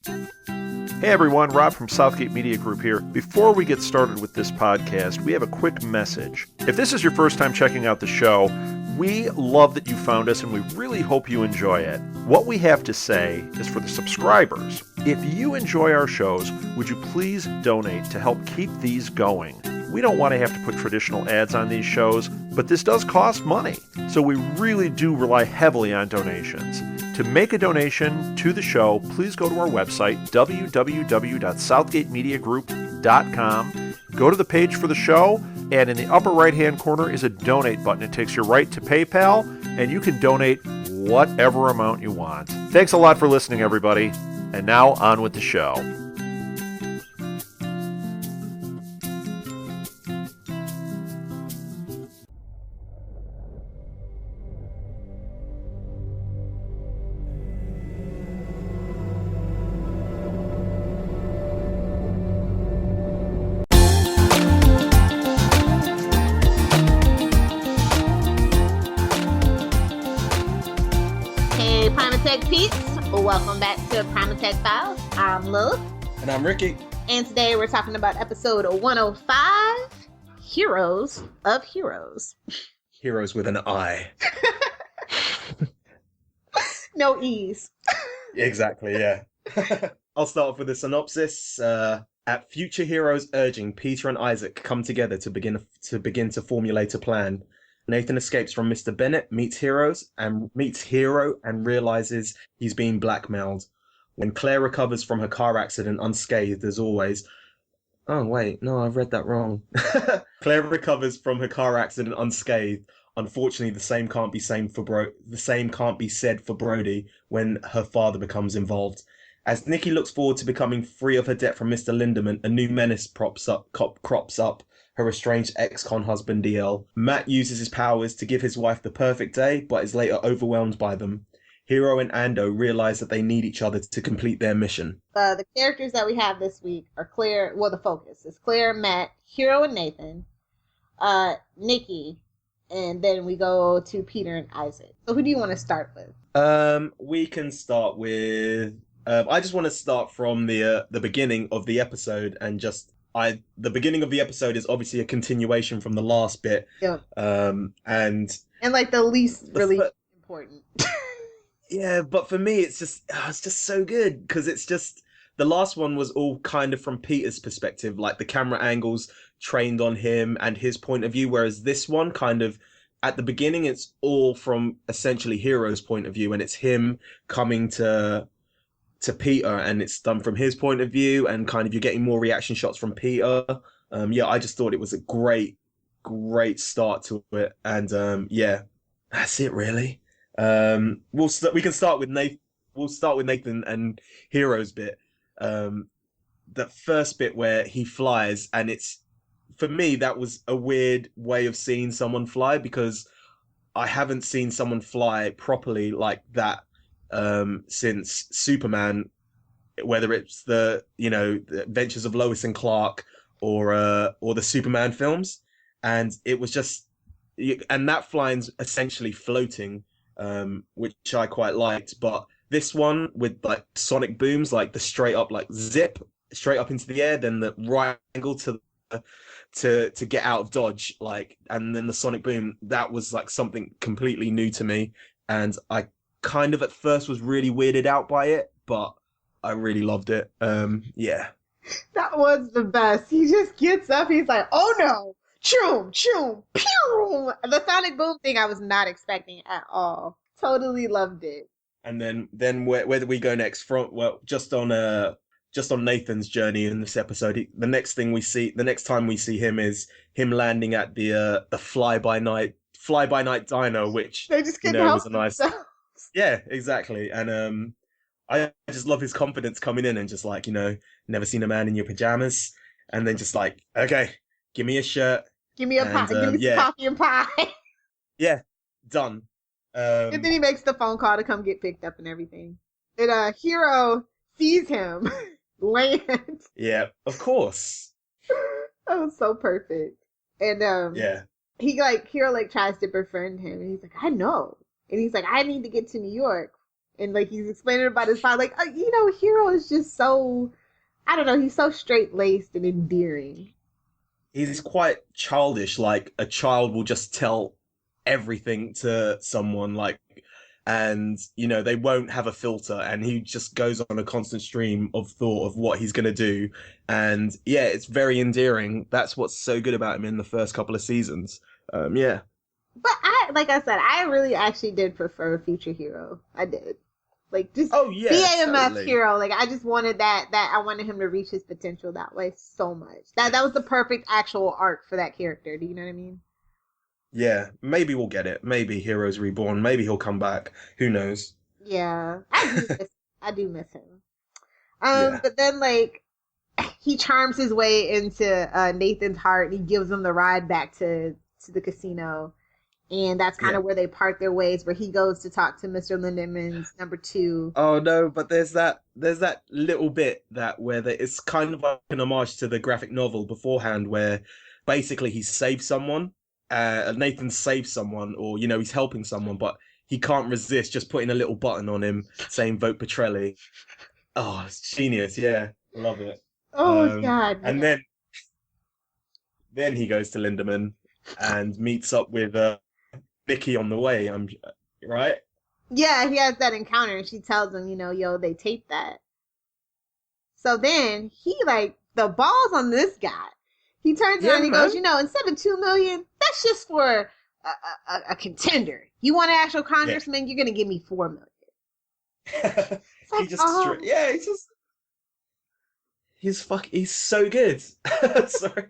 Hey everyone, Rob from Southgate Media Group here. Before we get started with this podcast, we have a quick message. If this is your first time checking out the show, we love that you found us and we really hope you enjoy it. What we have to say is for the subscribers. If you enjoy our shows, would you please donate to help keep these going? We don't want to have to put traditional ads on these shows, but this does cost money. So we really do rely heavily on donations. To make a donation to the show, please go to our website, www.southgatemediagroup.com. Go to the page for the show, and in the upper right-hand corner is a donate button. It takes you right to PayPal, and you can donate whatever amount you want. Thanks a lot for listening, everybody. And now, on with the show. Welcome back to Primatech Files. I'm Lilith. And I'm Ricky. And today we're talking about episode 105, Heroes of Heroes. Heroes with an I. No E's. Exactly, yeah. I'll start off with a synopsis. At future heroes' urging, Peter and Isaac come together to begin to formulate a plan. Nathan escapes from Mr. Bennett, meets Hero, and realizes he's being blackmailed. When Claire recovers from her car accident unscathed as always... Oh, wait, no, I've read that wrong. Claire recovers from her car accident unscathed. Unfortunately, the same can't be said for Brody when her father becomes involved. As Nikki looks forward to becoming free of her debt from Mr. Lindemann, a new menace crops up. Her estranged ex-con husband, DL. Matt uses his powers to give his wife the perfect day, but is later overwhelmed by them. Hero and Ando realize that they need each other to complete their mission. The characters that we have this week are Claire, well, the focus is Claire, Matt, Hero and Nathan, Nikki, and then we go to Peter and Isaac. So who do you want to start with? We can start with... I just want to start from the beginning of the episode and just... the beginning of the episode is obviously a continuation from the last bit. Yeah. And like the least really important. Yeah, but for me, it's just so good because it's just the last one was all kind of from Peter's perspective, like the camera angles trained on him and his point of view, whereas this one kind of at the beginning, it's all from essentially Hero's point of view, and it's him coming to Peter, and it's done from his point of view, and kind of you're getting more reaction shots from Peter. I just thought it was a great start to it, and yeah, that's it really. We can start with Nathan. We'll start with Nathan and Hero's bit. That first bit where he flies, and it's for me that was a weird way of seeing someone fly because I haven't seen someone fly properly like that. Since Superman, whether it's the Adventures of Lois and Clark or the Superman films, and it was just, and that flying's essentially floating, which I quite liked. But this one with like sonic booms, like the straight up like zip straight up into the air, then the right angle to get out of dodge, like, and then the sonic boom, that was like something completely new to me, and I kind of at first was really weirded out by it, but I really loved it. Yeah. That was the best. He just gets up, he's like, oh no, choom, choom, pew. The sonic boom thing I was not expecting at all. Totally loved it. And then where do we go next? Just on Nathan's journey in this episode, the next time we see him is him landing at the fly by night diner, which they just couldn't help was a nice. Yeah, exactly. And I just love his confidence coming in and just like, never seen a man in your pajamas. And then just like, okay, give me a shirt. Give me a pie. Give me some coffee and pie. Yeah, done. And then he makes the phone call to come get picked up and everything. And Hero sees him land. Yeah, of course. That was so perfect. And yeah. Hero tries to befriend him and he's like, I know. And he's like, I need to get to New York. And like he's explaining about his father, like Hiro is just so, I don't know, he's so straight laced and endearing. He's quite childish. Like a child will just tell everything to someone, like, and they won't have a filter, and he just goes on a constant stream of thought of what he's gonna do, and yeah, it's very endearing. That's what's so good about him in the first couple of seasons. Yeah. But like I said, I really actually did prefer Future Hero. I did. Like just BAMF totally. Hero. Like I just wanted that I wanted him to reach his potential that way so much. That was the perfect actual arc for that character. Do you know what I mean? Yeah, maybe we'll get it. Maybe Heroes Reborn. Maybe he'll come back. Who knows? Yeah, I do miss him. But then like he charms his way into Nathan's heart, and he gives him the ride back to the casino. And that's kind of where they part their ways, where he goes to talk to Mr. Lindeman's number 2. Oh no, but there's that little bit where it's kind of like an homage to the graphic novel beforehand, where basically he saves someone, Nathan saves someone, or he's helping someone, but he can't resist just putting a little button on him saying vote Petrelli. Oh, it's genius! Yeah, love it. Oh God! And then he goes to Lindemann and meets up with Vicky on the way. Right? Yeah, he has that encounter, and she tells him, yo, they taped that. So then he the balls on this guy. He turns around and he goes, instead of $2 million, that's just for a contender. You want an actual congressman? You're gonna give me $4 million. He's so good. Sorry.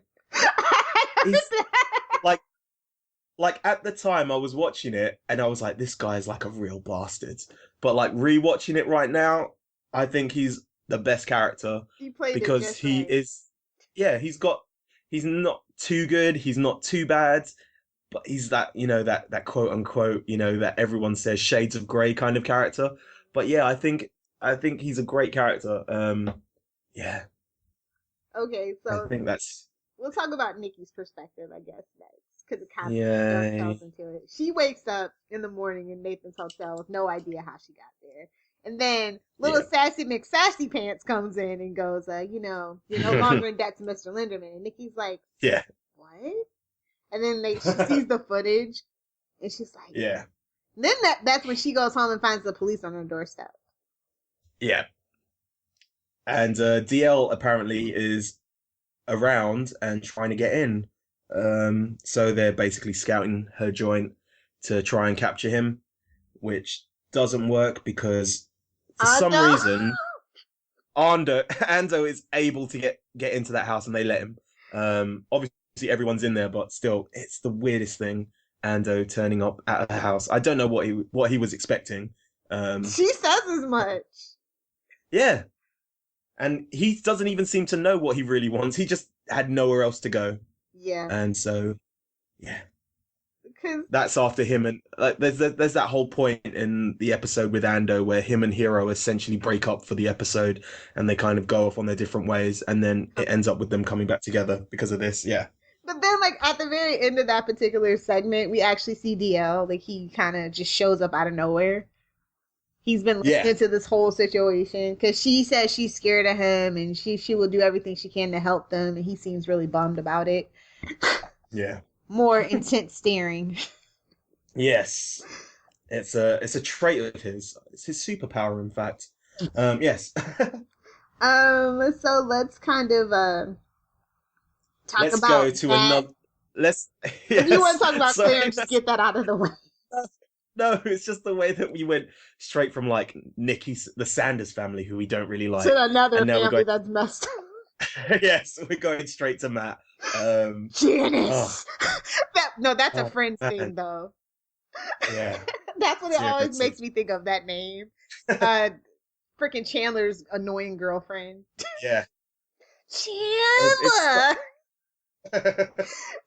Like at the time I was watching it and I was like, this guy's like a real bastard. But like rewatching it right now, I think he's the best character because he is. Yeah, he's not too good. He's not too bad, but he's that that quote unquote that everyone says shades of grey kind of character. But yeah, I think he's a great character. Yeah. Okay, so I think we'll talk about Nikki's perspective, I guess, next. Because it kind of dovetails into it. She wakes up in the morning in Nathan's hotel with no idea how she got there. And then little Sassy McSassy Pants comes in and goes, you're no longer in debt to Mr. Linderman. And Nikki's like, yeah, what? And then she sees the footage and she's like, yeah. And then that's when she goes home and finds the police on her doorstep. Yeah. And DL apparently is around and trying to get in. So they're basically scouting her joint to try and capture him, which doesn't work because for some reason Ando is able to get into that house and they let him. Obviously everyone's in there, but still it's the weirdest thing. Ando turning up at the house. I don't know what he was expecting. She says as much. Yeah. And he doesn't even seem to know what he really wants. He just had nowhere else to go. Yeah. And so, yeah. That's after him, and there's that whole point in the episode with Ando where him and Hiro essentially break up for the episode, and they kind of go off on their different ways, and then it ends up with them coming back together because of this. Yeah. But then, at the very end of that particular segment, we actually see DL. He kind of just shows up out of nowhere. He's been listening to this whole situation because she says she's scared of him and she will do everything she can to help them, and he seems really bummed about it. Yeah. More intense staring. Yes. It's a trait of his. It's his superpower, in fact. Yes. So let's kind of talk let's about go to another. Let's. Yes. If you want to talk about Claire, just get that out of the way. No, it's just the way that we went straight from Nikki, the Sanders family, who we don't really like, to another family that's messed up. Yes, we're going straight to Matt. Janice. That's a Friends thing, though. Yeah. That's what it always makes me think of, that name. Freaking Chandler's annoying girlfriend. Yeah. Chandler!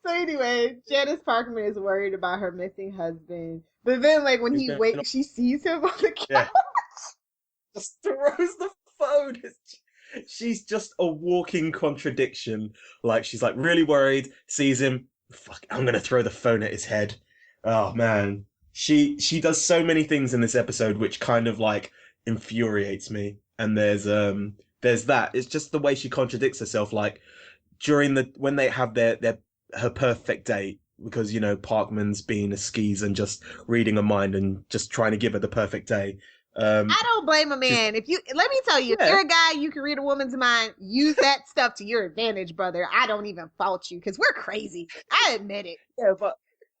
So anyway, Janice Parkman is worried about her missing husband. But then, when he wakes, she sees him on the couch. Yeah. Just throws the phone. She's just a walking contradiction. She's really worried, sees him. Fuck, I'm going to throw the phone at his head. Oh, man. she does so many things in this episode which kind of like infuriates me. And there's that. It's just the way she contradicts herself. Like during when they have her perfect date, because Parkman's being a skis and just reading her mind and just trying to give her the perfect day. I don't blame a man. Let me tell you, if you're a guy, you can read a woman's mind. Use that stuff to your advantage, brother. I don't even fault you because we're crazy. I admit it. Yeah,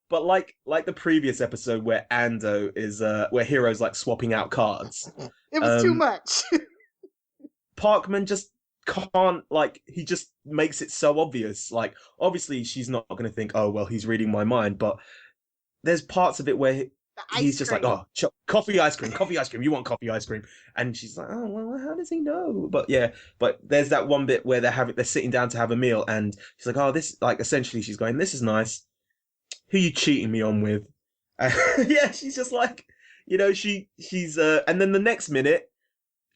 but like the previous episode where Ando is where Hiro's like swapping out cards. It was too much. Parkman just can't, like, he just makes it so obvious. Like, obviously she's not going to think, oh well, he's reading my mind, but there's parts of it where he's just like, oh, coffee ice cream, you want coffee ice cream, and she's like, oh well, how does he know? But there's that one bit where they're sitting down to have a meal, and she's like, oh, this, like, essentially she's going, this is nice, who you cheating me on with? Yeah, she's just like, she's and then the next minute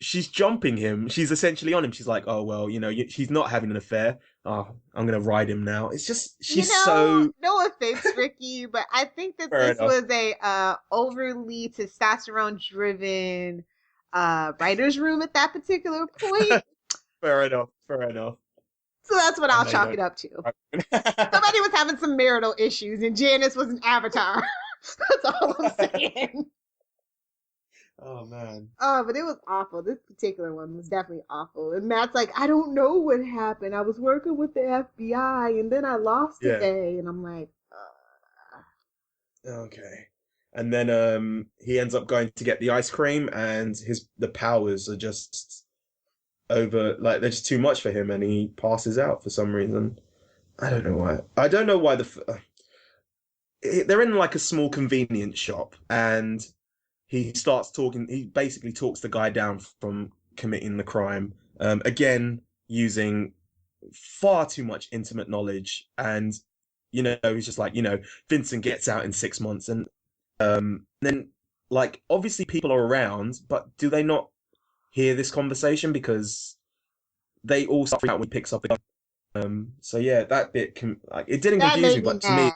she's jumping him. She's essentially on him. She's like, oh, well, he's not having an affair. Oh, I'm going to ride him now. It's just, she's so... No offense, Ricky, but I think that this was a overly testosterone-driven writer's room at that particular point. Fair enough. So that's what I'll chalk it up to. Somebody was having some marital issues, and Janice was an avatar. That's all I'm saying. Oh, man. Oh, but it was awful. This particular one was definitely awful. And Matt's like, I don't know what happened. I was working with the FBI, and then I lost a day. And I'm like, Okay. And then he ends up going to get the ice cream, and the powers are just over, like, they're just too much for him, and he passes out for some reason. I don't know why. I don't know why they're in, like, a small convenience shop, and he starts talking. He basically talks the guy down from committing the crime. Again, using far too much intimate knowledge. And, he's just like, Vincent gets out in 6 months. And then, like, obviously people are around, but do they not hear this conversation? Because they all start freaking out when he picks up the gun. So, yeah, that bit, it didn't confuse me, but to me...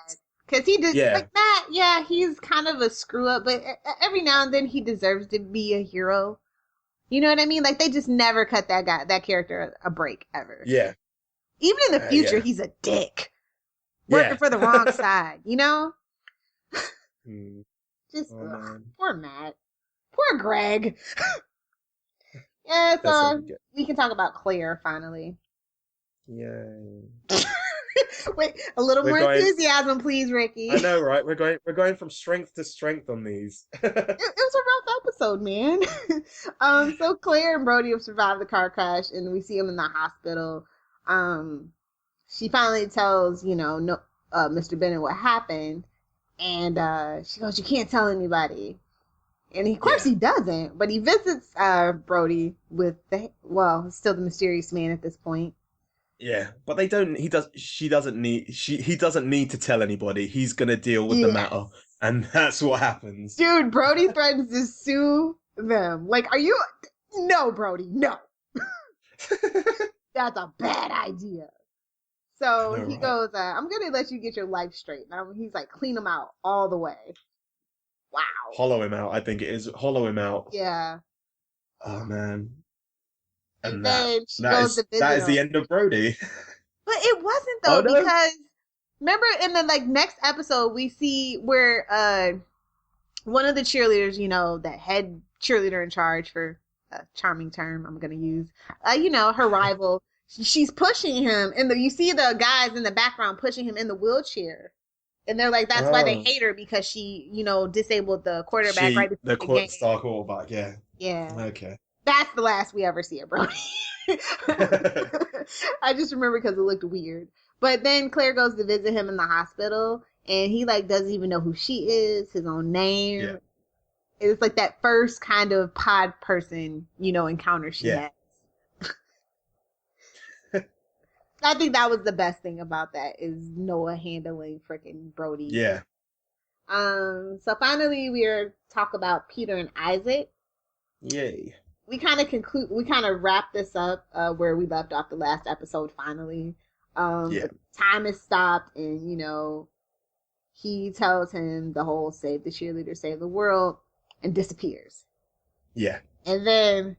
Because he did, like that, yeah, he's kind of a screw up, but every now and then he deserves to be a hero. You know what I mean? Like, they just never cut that character a break, ever. Yeah. Even in the future, he's a dick. Working for the wrong side, Just, poor Matt. Poor Greg. Yeah, so we can talk about Claire, finally. Yay. Wait, a little more enthusiasm, please, Ricky. I know, right? We're going from strength to strength on these. It was a rough episode, man. So Claire and Brody have survived the car crash, and we see them in the hospital. She finally tells, Mr. Bennett what happened, and she goes, "You can't tell anybody." And of course he doesn't, but he visits Brody with still the mysterious man at this point. Yeah, but he doesn't need to tell anybody. He's going to deal with the matter. And that's what happens. Dude, Brody threatens to sue them. Like, no, Brody, no. That's a bad idea. So he goes, I'm going to let you get your life straight. Now he's like, clean him out all the way. Wow. Hollow him out, I think it is. Hollow him out. Yeah. Oh, man. And then she goes to visit that is the end of Brody. But it wasn't, though, because remember in the next episode we see where one of the cheerleaders, that head cheerleader in charge, for a charming term I'm gonna use, her rival, she's pushing him, and you see the guys in the background pushing him in the wheelchair. And they're like, that's why they hate her, because she, disabled the quarterback right before the game. Star quarterback, yeah. Yeah. Okay. That's the last we ever see of Brody. I just remember because it looked weird. But then Claire goes to visit him in the hospital, and he doesn't even know who she is, his own name. Yeah. It's like that first kind of pod person, encounter she has. I think that was the best thing about that, is Noah handling freaking Brody. Yeah. So finally we talk about Peter and Isaac. Yay. We kind of wrap this up where we left off the last episode finally. Time has stopped, and he tells him the whole save the cheerleader, save the world, and disappears. Yeah. And then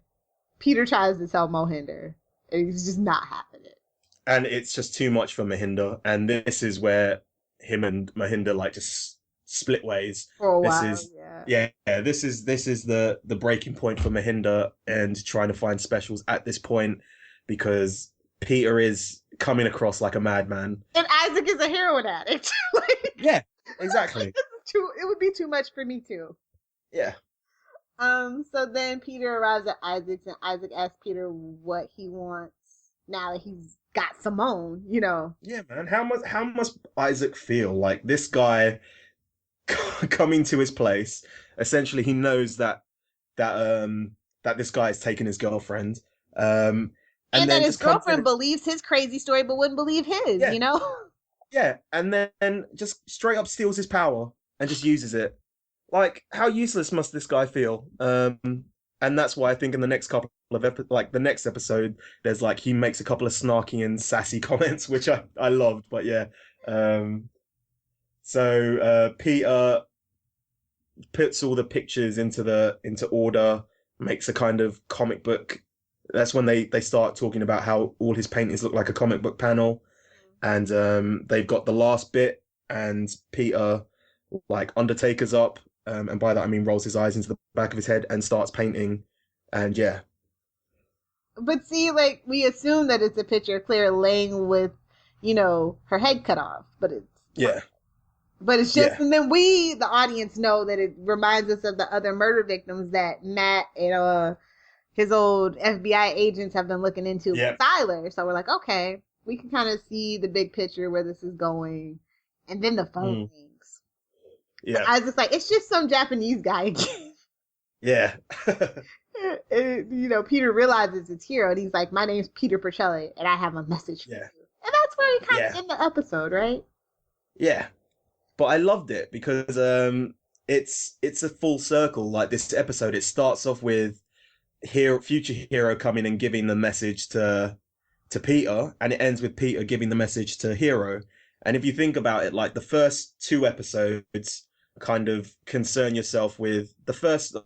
Peter tries to tell Mohinder, and he's just not having it. And it's just too much for Mohinder. And this is where him and Mohinder like just split ways. For a This while, is this is the breaking point for Mohinder and trying to find specials at this point, because Peter is coming across like a madman. And Isaac is a heroin addict. Like, Yeah, exactly. it would be too much for me too. Yeah. So then Peter arrives at Isaac's, and Isaac asks Peter what he wants now that he's got Simone, you know. Yeah, man. How must Isaac feel like this guy coming to his place? Essentially, he knows that this guy has taken his girlfriend. And that his girlfriend believes his crazy story but wouldn't believe his, you know? Yeah, and then just straight up steals his power and just uses it. Like, how useless must this guy feel? And that's why I think in the next couple of the next episode, there's like he makes a couple of snarky and sassy comments, which I loved. But yeah, so Peter puts all the pictures into order, makes a kind of comic book. That's when they start talking about how all his paintings look like a comic book panel, and they've got the last bit, and Peter like Undertaker's up. And by that I mean rolls his eyes into the back of his head and starts painting, and yeah. But see, like, we assume that it's a picture of Claire laying with, you know, her head cut off, but it's just, and then we, the audience, know that it reminds us of the other murder victims that Matt and his old FBI agents have been looking into with Tyler. So we're like, okay, we can kind of see the big picture where this is going, and then the phone rings. Yeah, I was just like, it's just some Japanese guy again. Yeah. You know, Peter realizes it's Hiro, and he's like, my name's Peter Petrelli, and I have a message for you. And that's where he kind of end the episode, right? Yeah. But I loved it because it's a full circle. Like, this episode, it starts off with future Hiro coming and giving the message to Peter, and it ends with Peter giving the message to Hiro. And if you think about it, like, the first two episodes kind of concern yourself with the first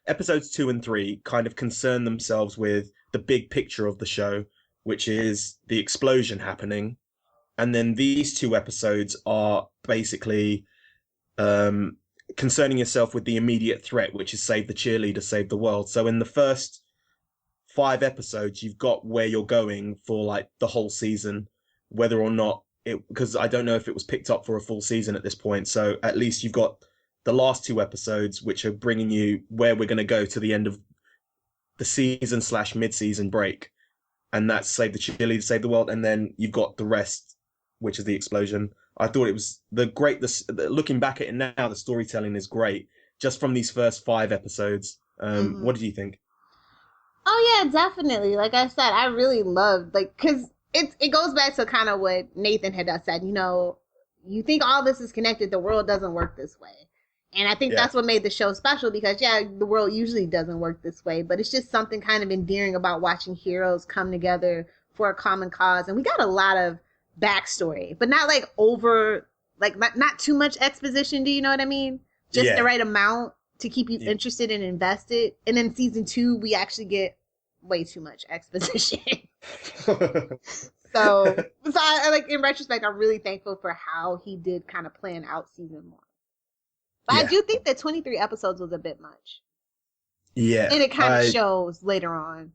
episodes 2 and 3 kind of concern themselves with the big picture of the show, which is the explosion happening. And then these two episodes are basically concerning yourself with the immediate threat, which is save the cheerleader, save the world. So in the first 5 episodes, you've got where you're going for like the whole season, whether or not because I don't know if it was picked up for a full season at this point. So at least you've got the last 2 episodes, which are bringing you where we're going to go to the end of the season / mid-season break. And that's save the cheerleader, save the world. And then you've got the rest, which is the explosion. I thought it was looking back at it now, the storytelling is great just from these first 5 episodes. What did you think? Oh yeah, definitely. Like I said, I really loved, like, because it goes back to kind of what Nathan had said, you know, you think all this is connected, the world doesn't work this way. And I think that's what made the show special, because the world usually doesn't work this way, but it's just something kind of endearing about watching heroes come together for a common cause. And we got a lot of backstory, but not like not too much exposition. Do you know what I mean? Just the right amount to keep you interested and invested. And in season 2, we actually get way too much exposition. So I like, in retrospect, I'm really thankful for how he did kind of plan out season 1. But I do think that 23 episodes was a bit much. Yeah. And it kind of shows later on.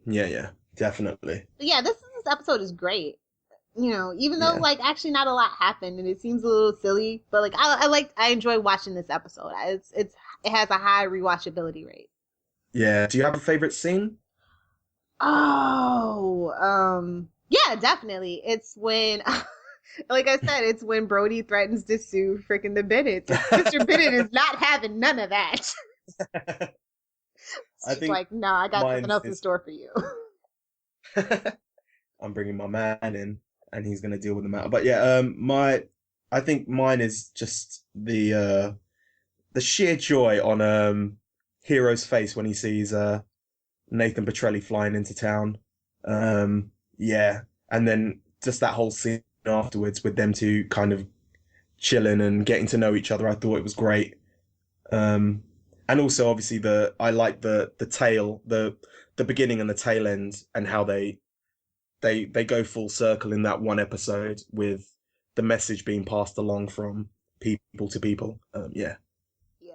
Yeah, definitely. But yeah, this episode is great. You know, even though like actually not a lot happened and it seems a little silly, but like I enjoy watching this episode. It has a high rewatchability rate. Yeah. Do you have a favorite scene? Oh, yeah, definitely. It's when, like I said, it's when Brody threatens to sue freaking the Bennett's. Mr. Bennett is not having none of that. I think like, no, I got something else in store for you. I'm bringing my man in, and he's gonna deal with the matter. But yeah, I think mine is just the sheer joy on Hiro's face when he sees Nathan Petrelli flying into town. And then just that whole scene afterwards with them two kind of chilling and getting to know each other. I thought it was great. And also obviously I like the tail, the beginning and the tail end, and how they go full circle in that one episode with the message being passed along from people to people. Yeah. Yeah.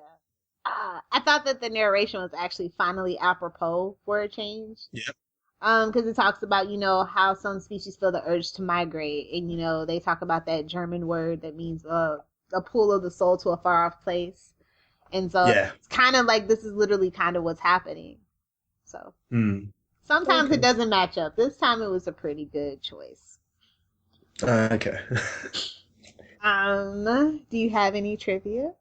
I thought that the narration was actually finally apropos for a change. Yeah. Because it talks about, how some species feel the urge to migrate, and they talk about that German word that means a pull of the soul to a far off place, and so Yeah. it's kind of like this is literally kind of what's happening. So sometimes it doesn't match up. This time it was a pretty good choice. Okay. Do you have any trivia?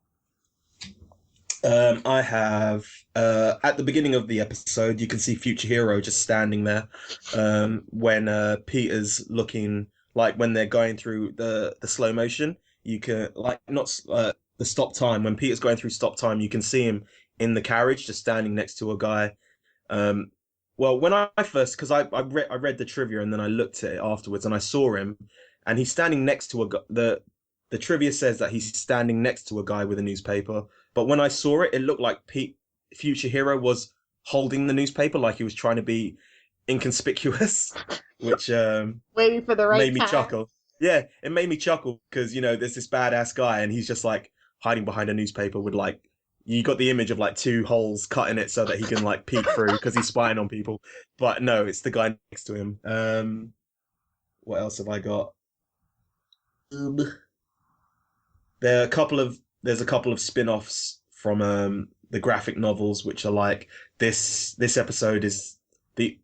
I have at the beginning of the episode, you can see Future Hero just standing there when Peter's looking, like when they're going through the slow motion. You can not the stop time, when Peter's going through stop time, you can see him in the carriage just standing next to a guy. Well, when I first, because I read the trivia and then I looked at it afterwards and I saw him, and he's standing next to the trivia says that he's standing next to a guy with a newspaper. But when I saw it, it looked like Future Hero was holding the newspaper, like he was trying to be inconspicuous, which waiting for the right made me time. chuckle. Yeah, it made me chuckle because, there's this badass guy and he's just like hiding behind a newspaper with you got the image of like two holes cut in it so that he can like peek through because he's spying on people. But no, it's the guy next to him. What else have I got? There's a couple of spin-offs from the graphic novels, which are like this episode is the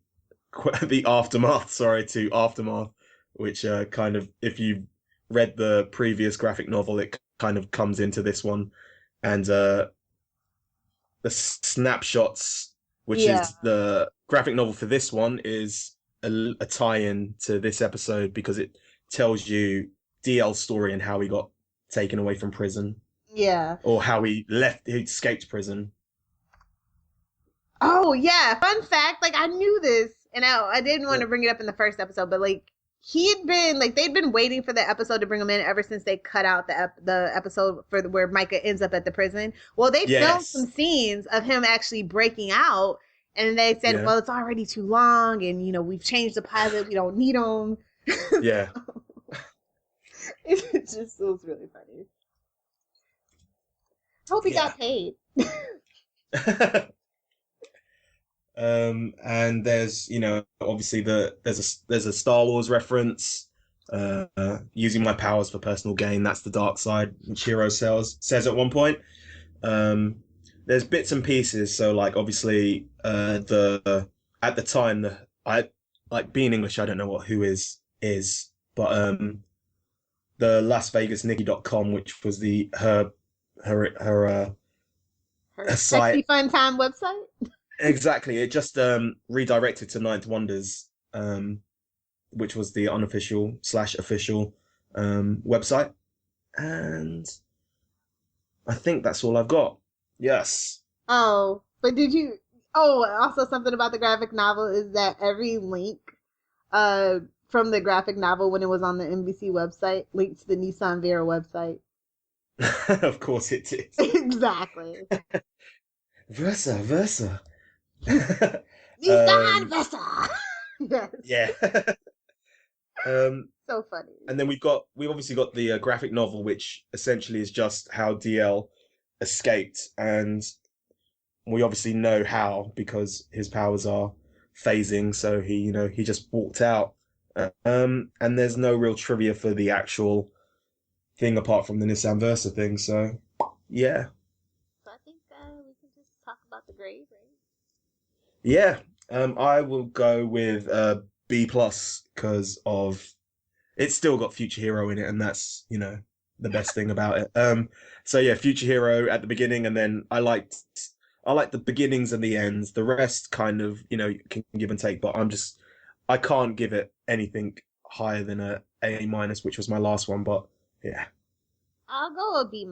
aftermath, to Aftermath, which kind of, if you read the previous graphic novel, it kind of comes into this one. And the Snapshots, which is the graphic novel for this one, is a tie-in to this episode because it tells you DL's story and how he got taken away from prison. Yeah. Or how he escaped prison. Oh, yeah. Fun fact, I knew this, and I didn't want to bring it up in the first episode, but, they'd been waiting for the episode to bring him in ever since they cut out the episode for where Micah ends up at the prison. Well, they filmed some scenes of him actually breaking out, and they said, well, it's already too long, and, we've changed the pilot, we don't need him. Yeah. It was really funny. Hope he got paid. And there's, obviously there's a Star Wars reference, using my powers for personal gain. That's the dark side, which Hero says at one point. There's bits and pieces. So obviously, at the time, I being English, I don't know what who is, but the LasVegasNikki.com, which was her site. Sexy Fun Time website? Exactly. It just redirected to Ninth Wonders, which was the unofficial/official website. And I think that's all I've got. Yes. Oh, but did you... Oh, also something about the graphic novel is that every link from the graphic novel when it was on the NBC website linked to the Nissan Vera website. Of course it did. Exactly. Versa. Nissan Versa. Yes. Yeah. So funny. And then we've obviously got the graphic novel, which essentially is just how DL escaped, and we obviously know how because his powers are phasing. So he just walked out. And there's no real trivia for the actual thing apart from the Nissan Versa thing. So yeah. So I think we can just talk about the grade, right? Yeah. I will go with B+ because of it's still got Future Hero in it, and that's the best thing about it. So yeah, Future Hero at the beginning, and then I like the beginnings and the ends. The rest kind of can give and take, but I can't give it anything higher than a A-, which was my last one. But yeah, I'll go a B-.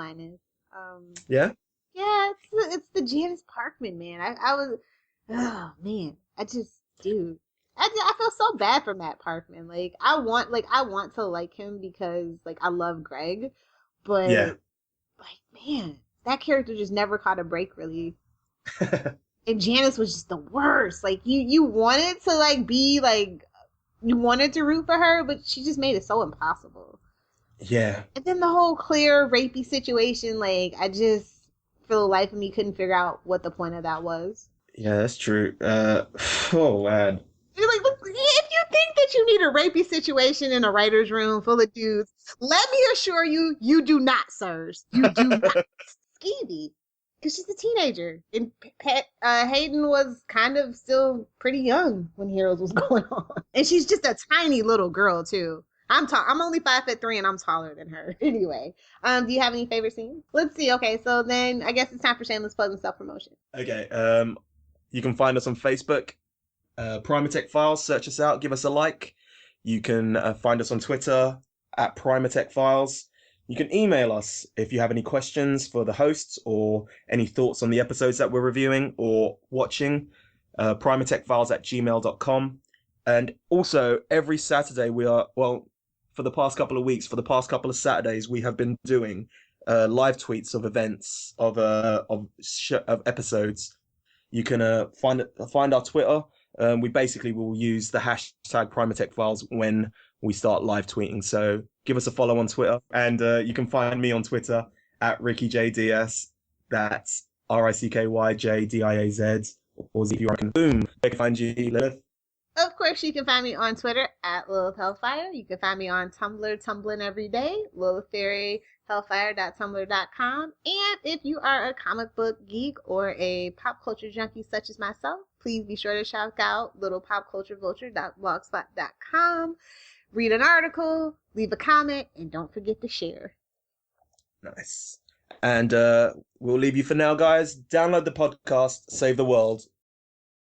Yeah. Yeah, it's the Janice Parkman, man. I was, oh man, dude, I feel so bad for Matt Parkman. I want to like him because I love Greg, But Yeah. like, man, that character just never caught a break, really. And Janice was just the worst. Like, you wanted to like be like, you wanted to root for her, but she just made it so impossible. Yeah. And then the whole Claire rapey situation, like, I just, for the life of me, couldn't figure out what the point of that was. Yeah, that's true. Oh man. You're like, look, if you think that you need a rapey situation in a writer's room full of dudes, let me assure you, you do not, sirs. You do not. Skeevy. Because she's a teenager. And Hayden was kind of still pretty young when Hiros was going on. And she's just a tiny little girl, too. I'm only 5'3" and I'm taller than her. Anyway, do you have any favorite scenes? Let's see. Okay, so then I guess it's time for shameless plug and self-promotion. Okay. You can find us on Facebook, Primatech Files. Search us out. Give us a like. You can find us on Twitter at Primatech Files. You can email us if you have any questions for the hosts or any thoughts on the episodes that we're reviewing or watching. primatechfiles@gmail.com. And also, every Saturday we are, well, for the past couple of weeks, for the past couple of Saturdays, we have been doing live tweets of events, of episodes. You can find our Twitter. We basically will use the hashtag Primatech Files when we start live tweeting. So give us a follow on Twitter. And you can find me on Twitter at RickyJDS. That's RICKYJDIAZ. Or Z if you reckon. Boom. They can find you, Lilith. Of course, you can find me on Twitter at Lilith Hellfire. You can find me on Tumblr, tumbling every day, LilithFairyHellfire.tumblr.com. And if you are a comic book geek or a pop culture junkie such as myself, please be sure to check out littlepopculturevulture.blogspot.com. Read an article, leave a comment, and don't forget to share. Nice. And we'll leave you for now, guys. Download the podcast, save the world.